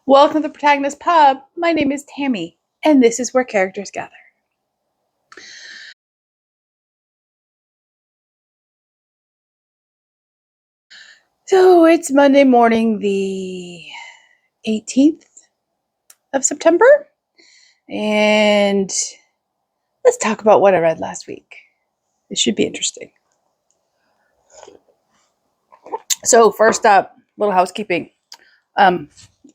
Welcome to the Protagonist Pub. My name is Tammy, and this is where characters gather. So it's Monday morning, the 18th of September, and let's talk about what I read last week. It should be interesting. So first up, little housekeeping.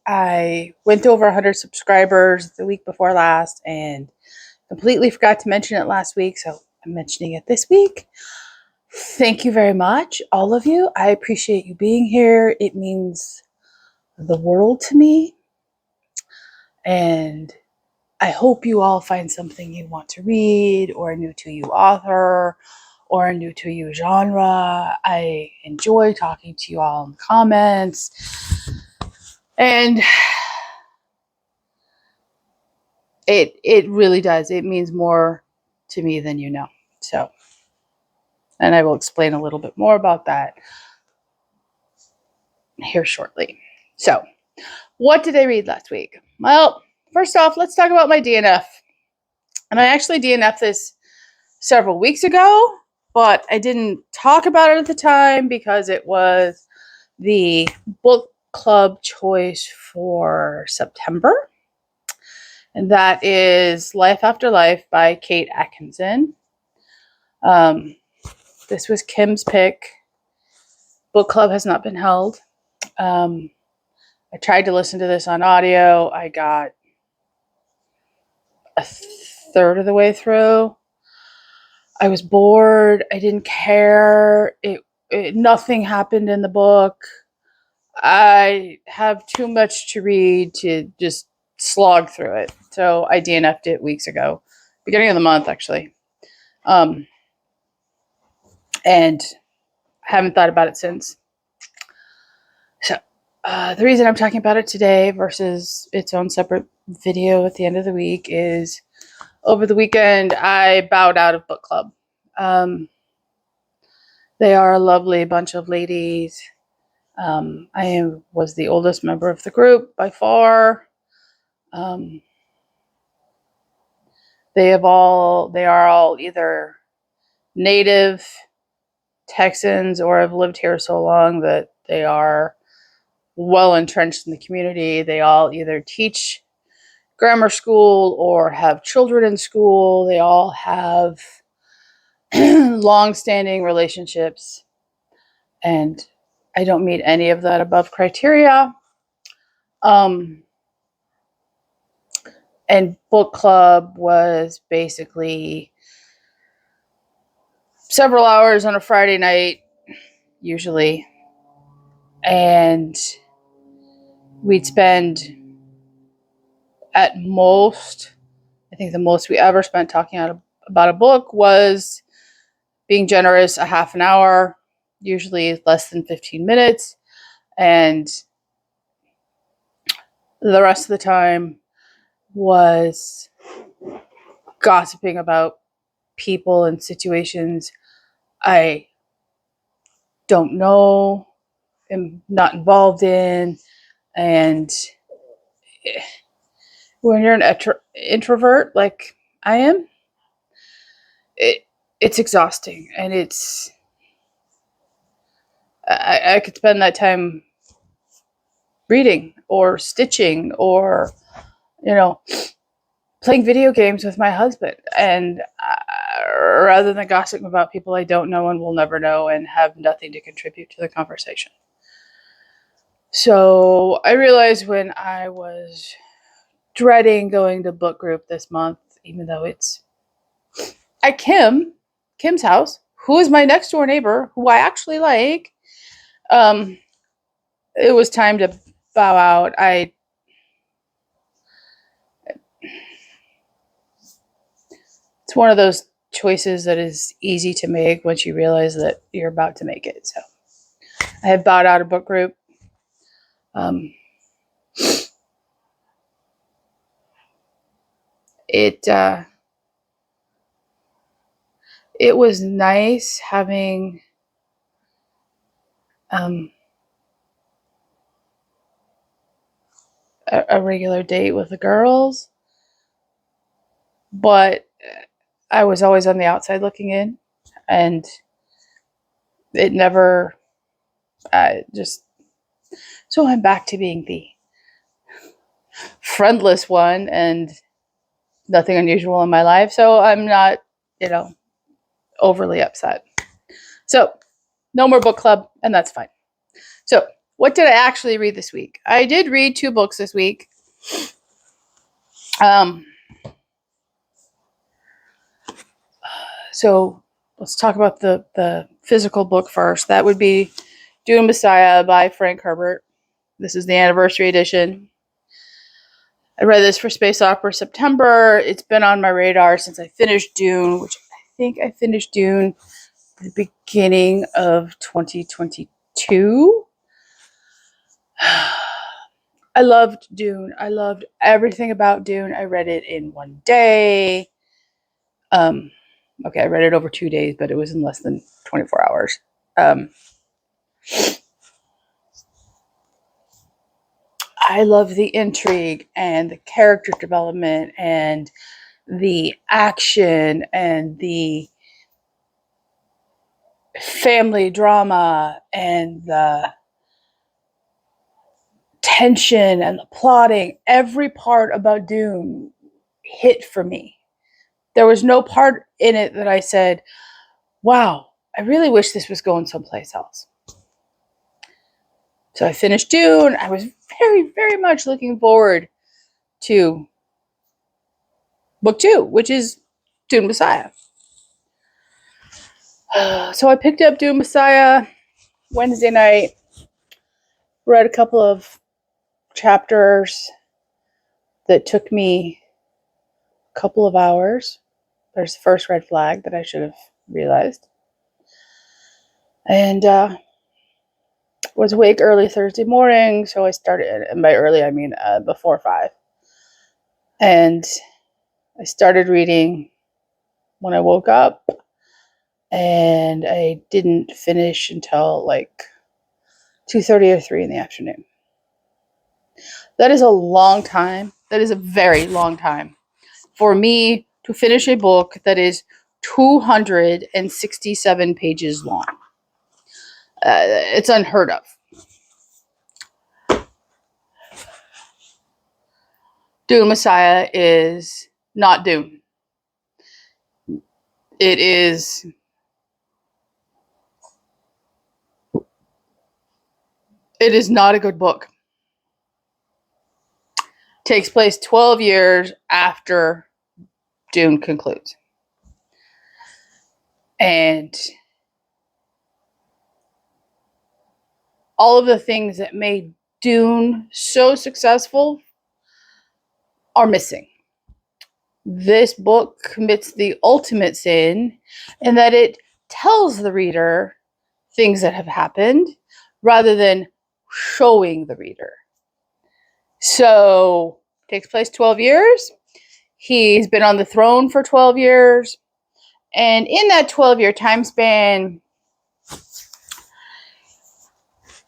I went over 100 subscribers the week before last and completely forgot to mention it last week, so I'm mentioning it this week. Thank you very much, all of you. I appreciate you being here. It means the world to me. And I hope you all find something you want to read, or a new to you author, or a new to you genre. I enjoy talking to you all in the comments. And it really does. It means more to me than you know. So, and I will explain a little bit more about that here shortly. So, what did I read last week? Well, first off, let's talk about my DNF. And I actually DNF'd this several weeks ago, but I didn't talk about it at the time because it was the book club choice for September. And that is Life After Life by Kate Atkinson. This was Kim's pick. Book club has not been held. I tried to listen to this on audio. I got a third of the way through. I was bored. I didn't care. Nothing happened in the book. I have too much to read to just slog through it. So I DNF'd it weeks ago, beginning of the month, actually. And haven't thought about it since. So the reason I'm talking about it today versus its own separate video at the end of the week is over the weekend, I bowed out of book club. They are a lovely bunch of ladies. I was the oldest member of the group by far. They are all either native Texans or have lived here so long that they are well entrenched in the community. They all either teach grammar school or have children in school. They all have long-standing relationships, and I don't meet any of that above criteria. And book club was basically several hours on a Friday night, usually, and we'd spend at most, I think the most we ever spent talking about a book was, being generous, a half an hour, usually less than 15 minutes, and the rest of the time was gossiping about people and situations I don't know, am not involved in, and when you're an introvert like I am, it's exhausting, and I could spend that time reading or stitching or playing video games with my husband, and rather than gossiping about people I don't know and will never know and have nothing to contribute to the conversation. So I realized when I was dreading going to book group this month, even though it's at Kim's house, who is my next door neighbor, who I actually like, it was time to bow out. It's one of those choices that is easy to make once you realize that you're about to make it. So I have bowed out of book group. It was nice having a regular date with the girls, but I was always on the outside looking in, and it never just. So I'm back to being the friendless one, and nothing unusual in my life. So I'm not, overly upset. So no more book club, and that's fine. So what did I actually read this week? I did read 2 books this week. So let's talk about the physical book first. That would be Dune Messiah by Frank Herbert. This is the anniversary edition. I read this for Space Opera September. It's been on my radar since I finished Dune, which I think I finished Dune at the beginning of 2022. I loved Dune. I loved everything about Dune. I read it in one day. Okay, I read it over 2 days, but it was in less than 24 hours. I love the intrigue and the character development and the action and the family drama and the tension and the plotting. Every part about Dune hit for me. There was no part in it that I said, wow, I really wish this was going someplace else. So I finished Dune. I was very, very much looking forward to book 2, which is Dune Messiah. So I picked up Dune Messiah Wednesday night, read a couple of chapters that took me a couple of hours. There's the first red flag that I should have realized. And was awake early Thursday morning, so I started, and by early I mean before 5. And I started reading when I woke up, and I didn't finish until like 2:30 or 3 in the afternoon. That is a long time. That is a very long time for me to finish a book that is 267 pages long. It's unheard of. Dune Messiah is not Dune. It is not a good book. Takes place 12 years after Dune concludes. And all of the things that made Dune so successful are missing. This book commits the ultimate sin in that it tells the reader things that have happened rather than showing the reader. So, takes place 12 years. He's been on the throne for 12 years. And in that 12-year time span,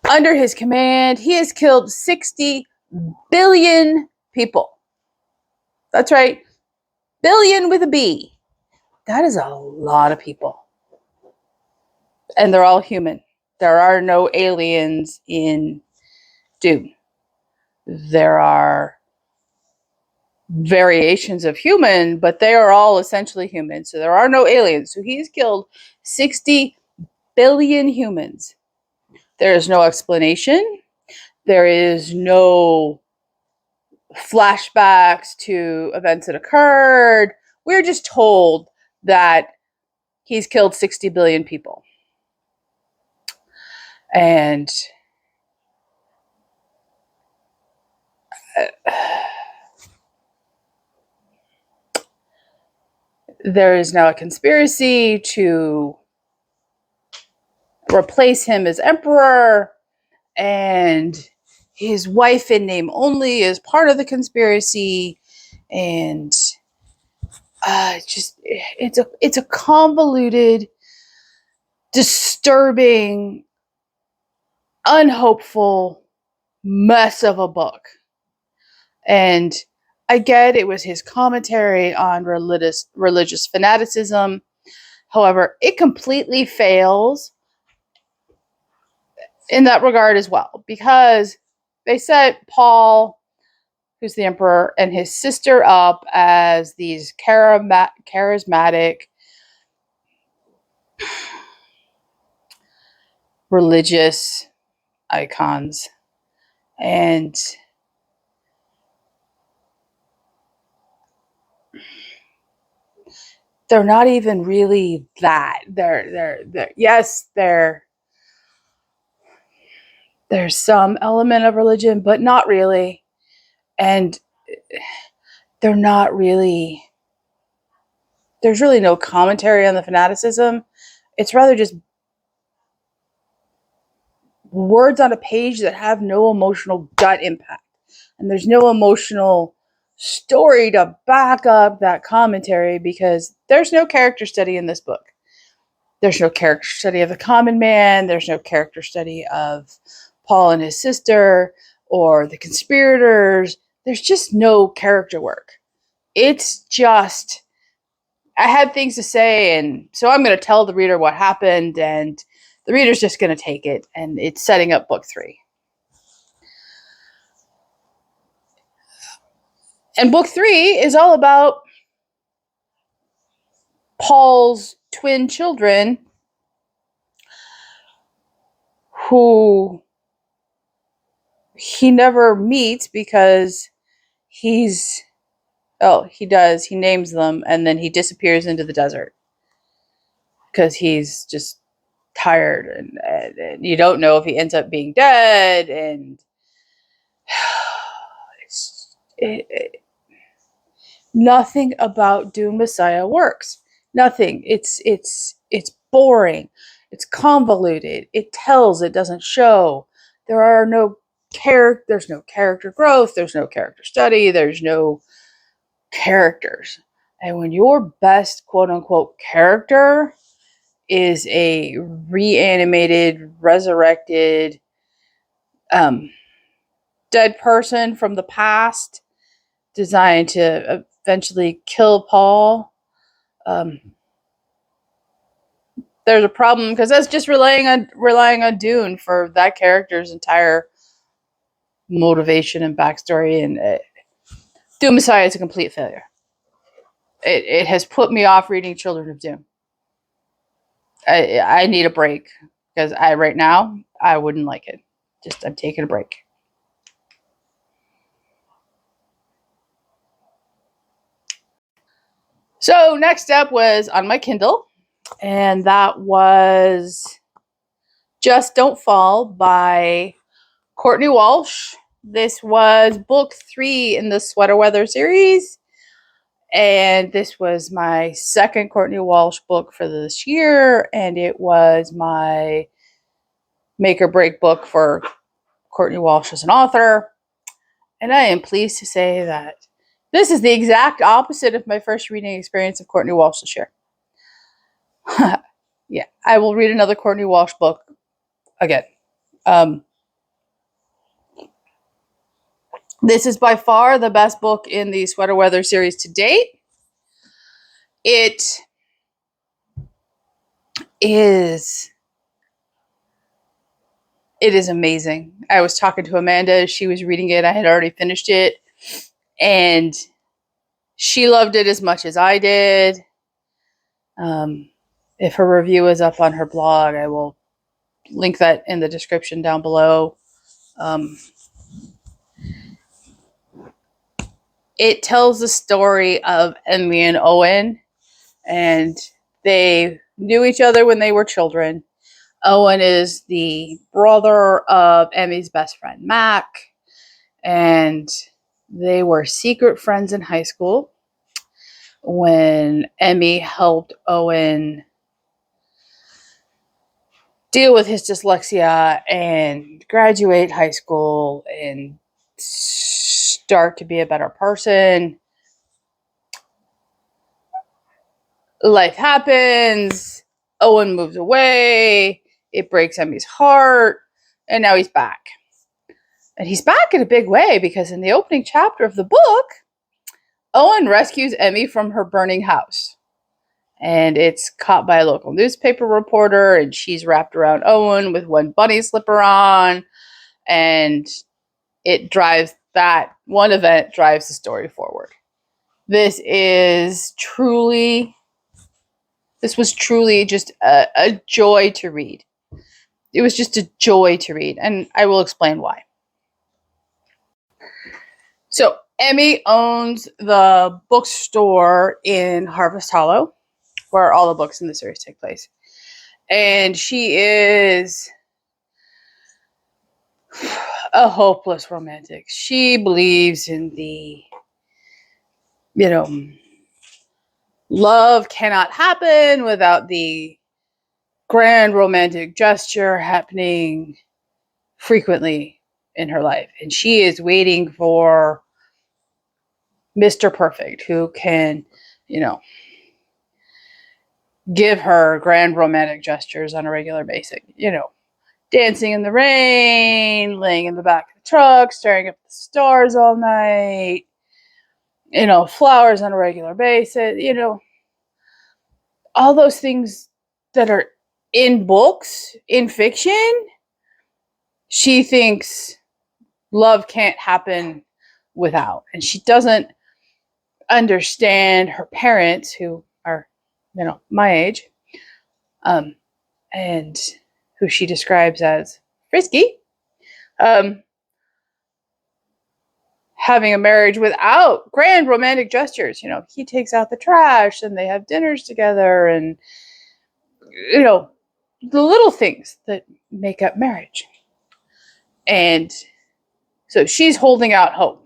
under his command, he has killed 60 billion people. That's right. Billion with a B. That is a lot of people. And they're all human. There are no aliens in Dune. There are variations of human, but they are all essentially human. So there are no aliens. So he's killed 60 billion humans. There is no explanation. There is no flashbacks to events that occurred. We're just told that he's killed 60 billion people. And there is now a conspiracy to replace him as emperor, and his wife in name only is part of the conspiracy. And it's a convoluted, disturbing, unhopeful mess of a book. And I get it was his commentary on religious fanaticism. However, it completely fails in that regard as well, because they set Paul, who's the emperor, and his sister up as these charismatic religious icons. And they're not even really that. There's some element of religion, but not really. And they're not really, there's really no commentary on the fanaticism. It's rather just words on a page that have no emotional gut impact. And there's no emotional story to back up that commentary, because there's no character study in this book. There's no character study of the common man. There's no character study of Paul and his sister or the conspirators. There's just no character work. It's just, I had things to say, and so I'm going to tell the reader what happened, and the reader's just going to take it, and it's setting up book 3. And book 3 is all about Paul's twin children, who he never meets because he does. He names them, and then he disappears into the desert because he's just tired, and you don't know if he ends up being dead. And nothing about Dune Messiah works. Nothing. It's boring. It's convoluted. It tells. It doesn't show. There's no character growth. There's no character study. There's no characters. And when your best quote unquote character is a reanimated, resurrected, dead person from the past designed to eventually kill Paul, there's a problem, because that's just relying on Dune for that character's entire motivation and backstory. And Dune Messiah is a complete failure. It has put me off reading Children of Dune. I need a break, because right now I wouldn't like it. I'm taking a break. So next up was on my Kindle, and that was Just Don't Fall by Courtney Walsh. This was book 3 in the Sweater Weather series, and this was my second Courtney Walsh book for this year, and it was my make or break book for Courtney Walsh as an author. And I am pleased to say that this is the exact opposite of my first reading experience of Courtney Walsh this year. Yeah, I will read another Courtney Walsh book again. This is by far the best book in the Sweater Weather series to date. It is amazing. I was talking to Amanda. She was reading it. I had already finished it, and she loved it as much as I did. If her review is up on her blog, I will link that in the description down below. It tells the story of Emmy and Owen, and they knew each other when they were children. Owen is the brother of Emmy's best friend, Mac, and they were secret friends in high school when Emmy helped Owen deal with his dyslexia and graduate high school and start to be a better person. Life happens. Owen moves away. It breaks Emmy's heart. And now he's back. And he's back in a big way because in the opening chapter of the book, Owen rescues Emmy from her burning house. And it's caught by a local newspaper reporter, and she's wrapped around Owen with one bunny slipper on. And it drives that one event drives the story forward. This was truly just a joy to read. It was just a joy to read, and I will explain why. So Emmy owns the bookstore in Harvest Hollow, where all the books in the series take place. And she is a hopeless romantic. She believes in the, love cannot happen without the grand romantic gesture happening frequently in her life. And she is waiting for Mr. Perfect, who can, give her grand romantic gestures on a regular basis. Dancing in the rain, laying in the back of the truck, staring at the stars all night, flowers on a regular basis, all those things that are in books, in fiction, she thinks love can't happen without. And she doesn't understand her parents, who are, my age, and who she describes as frisky, having a marriage without grand romantic gestures. He takes out the trash and they have dinners together, and, the little things that make up marriage. And so she's holding out hope.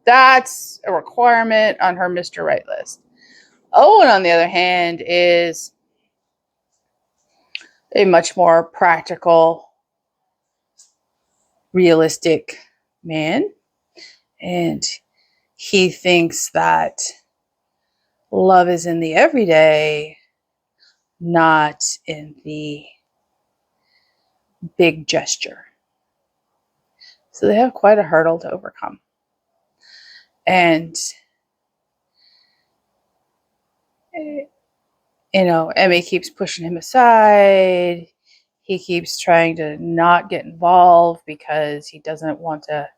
That's a requirement on her Mr. Right list. Owen, on the other hand, is a much more practical, realistic man. And he thinks that love is in the everyday, not in the big gesture. So they have quite a hurdle to overcome. And, Emmy keeps pushing him aside. He keeps trying to not get involved because he doesn't want to,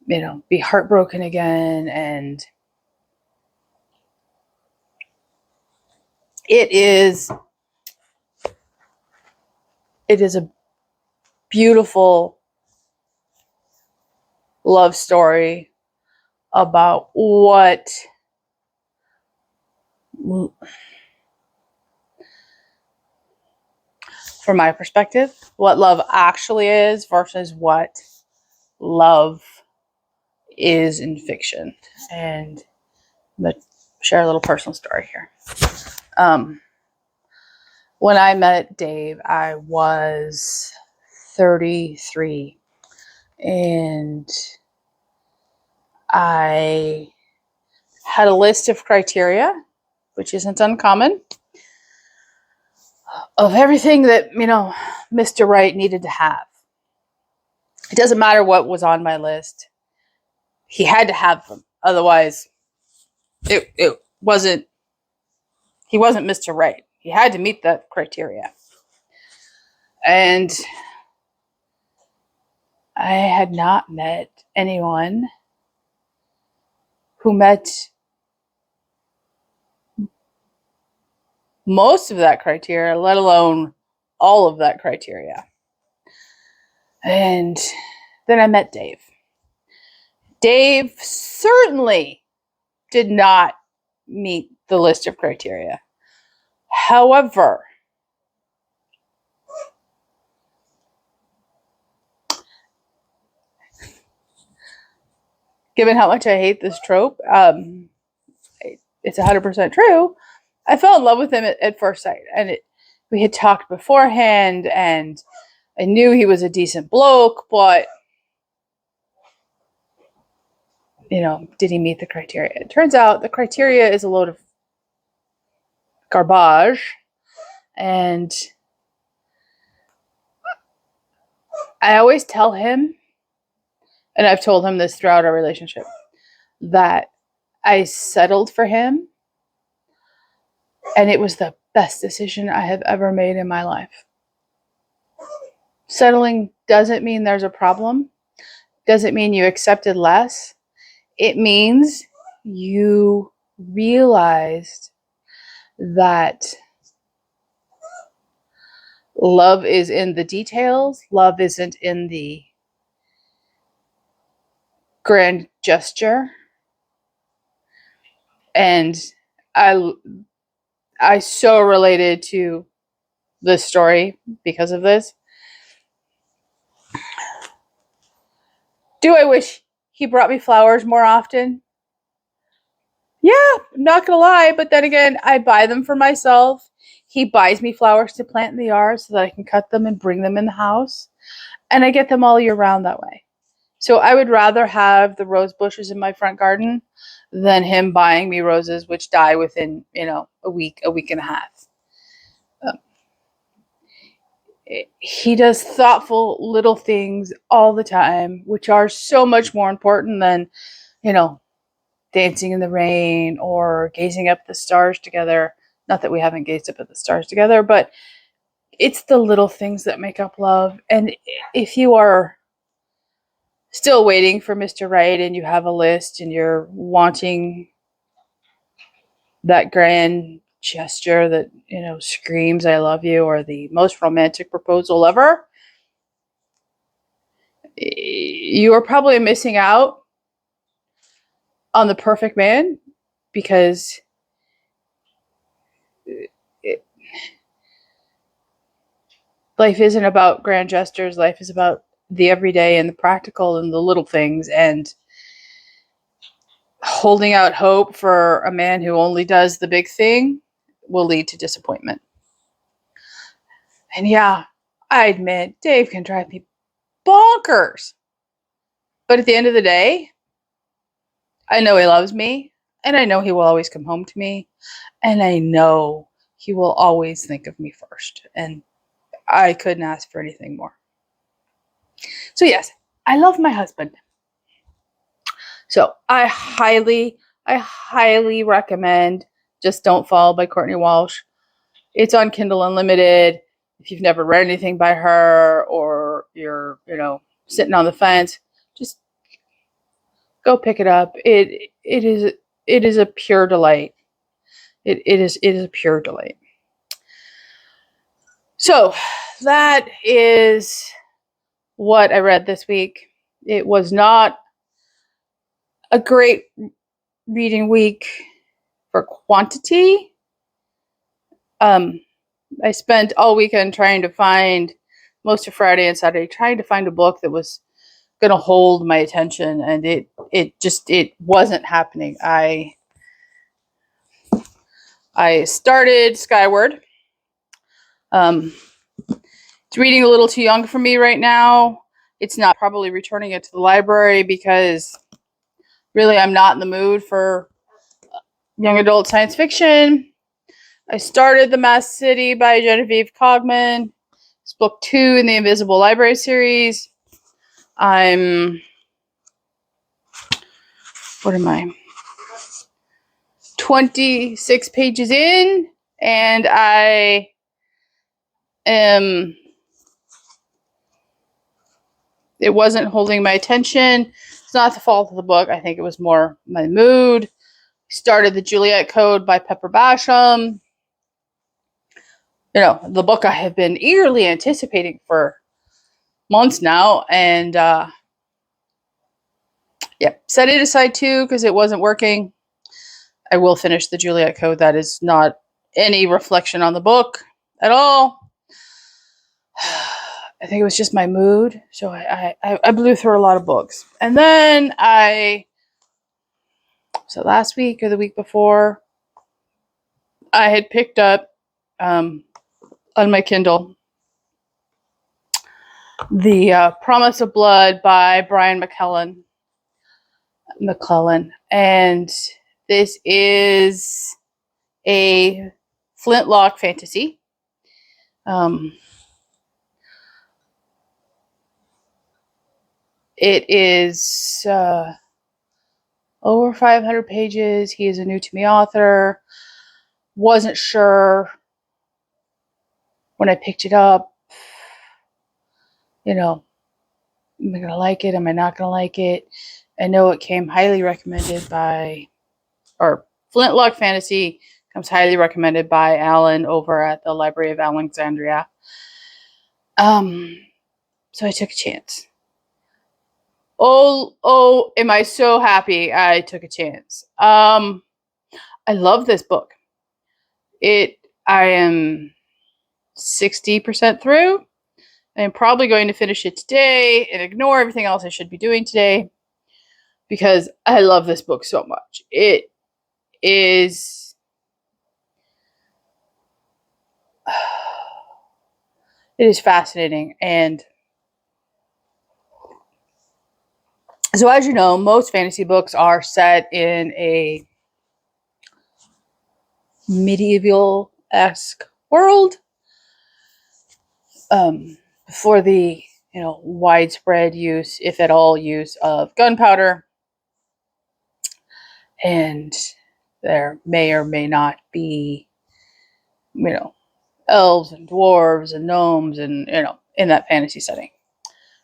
be heartbroken again. And it is a beautiful love story about what from my perspective, what love actually is versus what love is in fiction. And I'm going to share a little personal story here. When I met Dave, I was 33, and I had a list of criteria, which isn't uncommon, of everything that, Mr. Right needed to have. It doesn't matter what was on my list. He had to have them. Otherwise, he wasn't Mr. Right. He had to meet that criteria. And I had not met anyone who met most of that criteria, let alone all of that criteria. And then I met Dave. Dave certainly did not meet the list of criteria. However, given how much I hate this trope, it's 100% true. I fell in love with him at first sight. And we had talked beforehand, and I knew he was a decent bloke, but, did he meet the criteria? It turns out the criteria is a load of garbage. And I always tell him and I've told him this throughout our relationship, that I settled for him, and it was the best decision I have ever made in my life. Settling doesn't mean there's a problem, doesn't mean you accepted less. It means you realized that love is in the details. Love isn't in the grand gesture. And I so related to this story because of this. Do I wish he brought me flowers more often? Yeah, I'm not gonna lie, but then again, I buy them for myself. He buys me flowers to plant in the yard so that I can cut them and bring them in the house. And I get them all year round that way. So I would rather have the rose bushes in my front garden than him buying me roses which die within, a week and a half. He does thoughtful little things all the time, which are so much more important than, dancing in the rain or gazing up at the stars together. Not that we haven't gazed up at the stars together, but it's the little things that make up love. And if you are still waiting for Mr. Right and you have a list and you're wanting that grand gesture that, screams I love you, or the most romantic proposal ever, you are probably missing out on the perfect man, because life isn't about grand gestures. Life is about the everyday and the practical and the little things, and holding out hope for a man who only does the big thing will lead to disappointment. And yeah, I admit Dave can drive me bonkers. But at the end of the day, I know he loves me, and I know he will always come home to me, and I know he will always think of me first. And I couldn't ask for anything more. So yes, I love my husband. So I highly recommend Just Don't Fall by Courtney Walsh. It's on Kindle Unlimited. If you've never read anything by her, or you're, sitting on the fence, just go pick it up. It is a pure delight. It is a pure delight. So that is what I read this week. It was not a great reading week for quantity. I spent all weekend trying to find, most of Friday and Saturday, trying to find a book that was going to hold my attention, and it wasn't happening. I started Skyward. It's reading a little too young for me right now. It's not, probably returning it to the library, because really I'm not in the mood for young adult science fiction. I started The Masked City by Genevieve Cogman. It's book 2 in the Invisible Library series. I'm 26 pages in, and I am, it wasn't holding my attention. It's not the fault of the book. I think it was more my mood. Started The Juliet Code by Pepper Basham. The book I have been eagerly anticipating for months now, and set it aside too because it wasn't working. I will finish The Juliet Code. That is not any reflection on the book at all. I think it was just my mood. So I blew through a lot of books. And then so last week or the week before, I had picked up on my Kindle The Promise of Blood by Brian McClellan. And this is a flintlock fantasy. It is over 500 pages. He is a new to me author. Wasn't sure when I picked it up, am I going to like it? Am I not going to like it? I know it came highly recommended or Flintlock Fantasy comes highly recommended by Alan over at the Library of Alexandria. So I took a chance. Oh, am I so happy I took a chance. I love this book. I am 60% through. I'm probably going to finish it today and ignore everything else I should be doing today because I love this book so much. It is fascinating. And so, as you know, most fantasy books are set in a medieval-esque world before the widespread use, if at all, use of gunpowder. And there may or may not be, elves and dwarves and gnomes and, in that fantasy setting.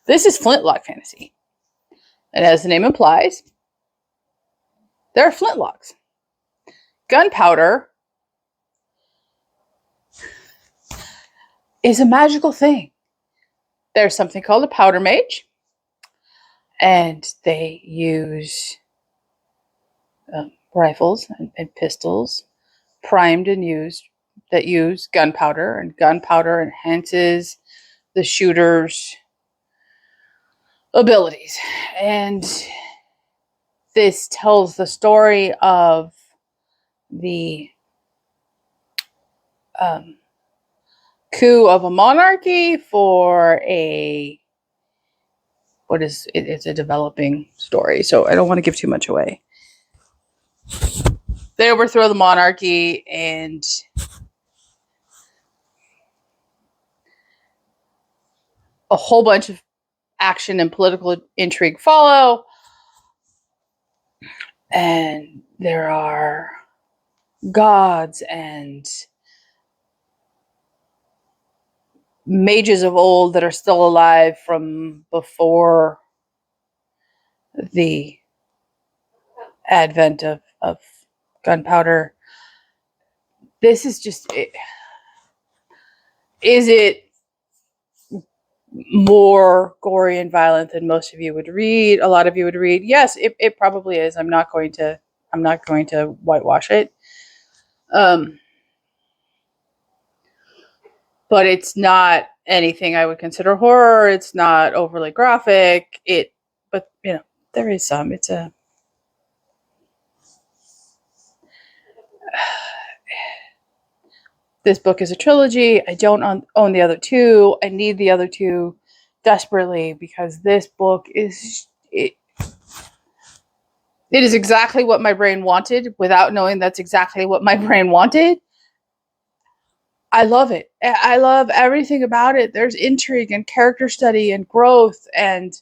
This is Flintlock Fantasy. And as the name implies, there are flintlocks. Gunpowder is a magical thing. There's something called a powder mage, and they use rifles and pistols primed and used that use gunpowder, and gunpowder enhances the shooter's abilities. And this tells the story of the coup of a monarchy for it's a developing story, so I don't want to give too much away. They overthrow the monarchy, and a whole bunch of action and political intrigue follow. And there are gods and mages of old that are still alive from before the advent of gunpowder. This is just it. Is it more gory and violent than most of you would read? A lot of you would read. Yes, it probably is. I'm not going to whitewash it. But it's not anything I would consider horror. It's not overly graphic. But there is some. This book is a trilogy. I don't own the other two. I need the other two desperately because this book is it is exactly what my brain wanted without knowing that's exactly what my brain wanted. I love it. I love everything about it. There's intrigue and character study and growth, and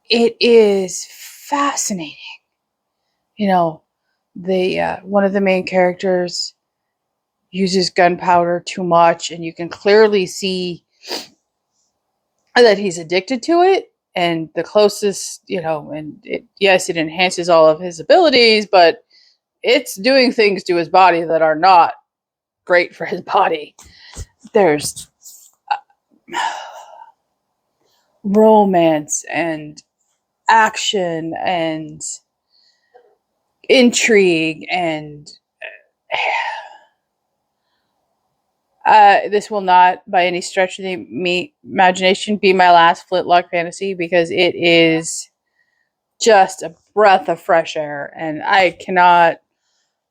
it is fascinating. One of the main characters uses gunpowder too much, and you can clearly see that he's addicted to it. And the closest, it enhances all of his abilities, but it's doing things to his body that are not great for his body. There's romance and action and intrigue, and this will not by any stretch of the imagination be my last Flintlock Fantasy, because it is just a breath of fresh air, and I cannot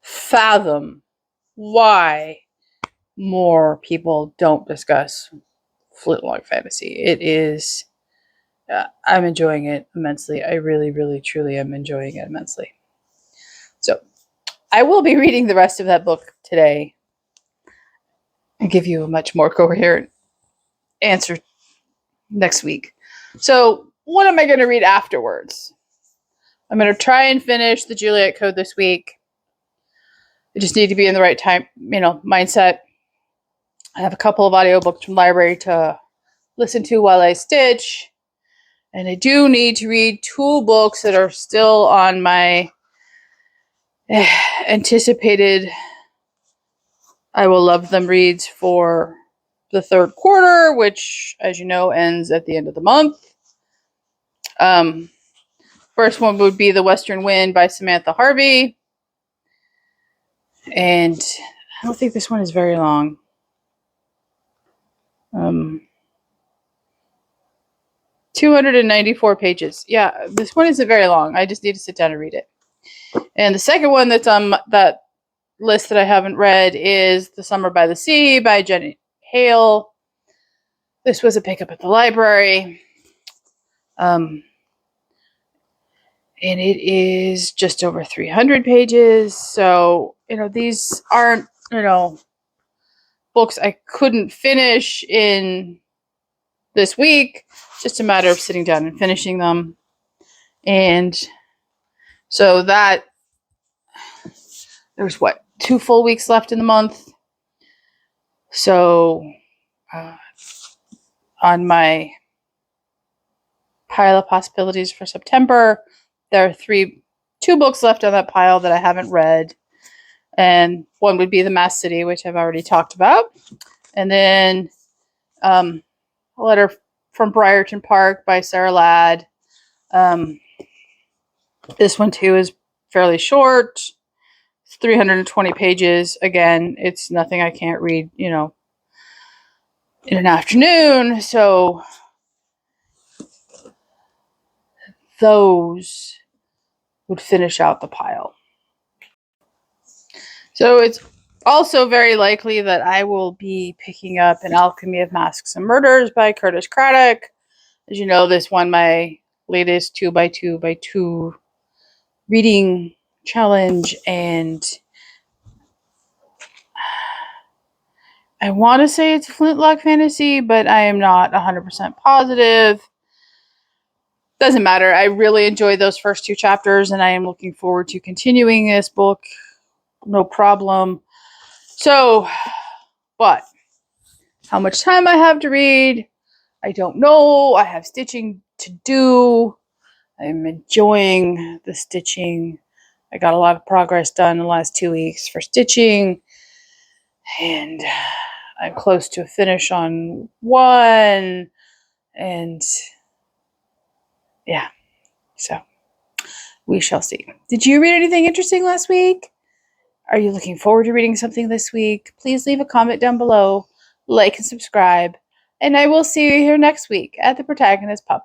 fathom why more people don't discuss Flintlock Fantasy. It is I'm enjoying it immensely. I really, really, truly am enjoying it immensely. So I will be reading the rest of that book today and give you a much more coherent answer next week. So what am I going to read afterwards? I'm going to try and finish the Juliet Code this week. I just need to be in the right time, mindset. I have a couple of audiobooks from the library to listen to while I stitch. And I do need to read 2 books that are still on my anticipated I will love them reads for the 3rd quarter, which, as you know, ends at the end of the month. First one would be The Western Wind by Samantha Harvey. And I don't think this one is very long. 294 pages. Yeah, this one isn't very long. I just need to sit down and read it. And the second one that's on that list that I haven't read is The Summer by the Sea by Jenny Hale. This was a pickup at the library. And it is just over 300 pages. So, these aren't, books I couldn't finish in this week. It's just a matter of sitting down and finishing them. And so that there's 2 full weeks left in the month. So on my pile of possibilities for September, there are 2 books left on that pile that I haven't read. And one would be The Masked City, which I've already talked about. And then a letter from Briarton Park by Sarah Ladd. This one, too, is fairly short. It's 320 pages. Again, it's nothing I can't read, in an afternoon. So those would finish out the pile. So it's also very likely that I will be picking up An Alchemy of Masks and Murders by Curtis Craddock. As you know, this won my latest 2x2x2 reading challenge, and I want to say it's Flintlock Fantasy, but I am not 100% positive. Doesn't matter. I really enjoyed those first 2 chapters, and I am looking forward to continuing this book. No problem. So, but how much time I have to read, I don't know. I have stitching to do. I'm enjoying the stitching. I got a lot of progress done in the last 2 weeks for stitching. And I'm close to a finish on one. And yeah, so we shall see. Did you read anything interesting last week? Are you looking forward to reading something this week? Please leave a comment down below, like and subscribe, and I will see you here next week at the Protagonist Pub.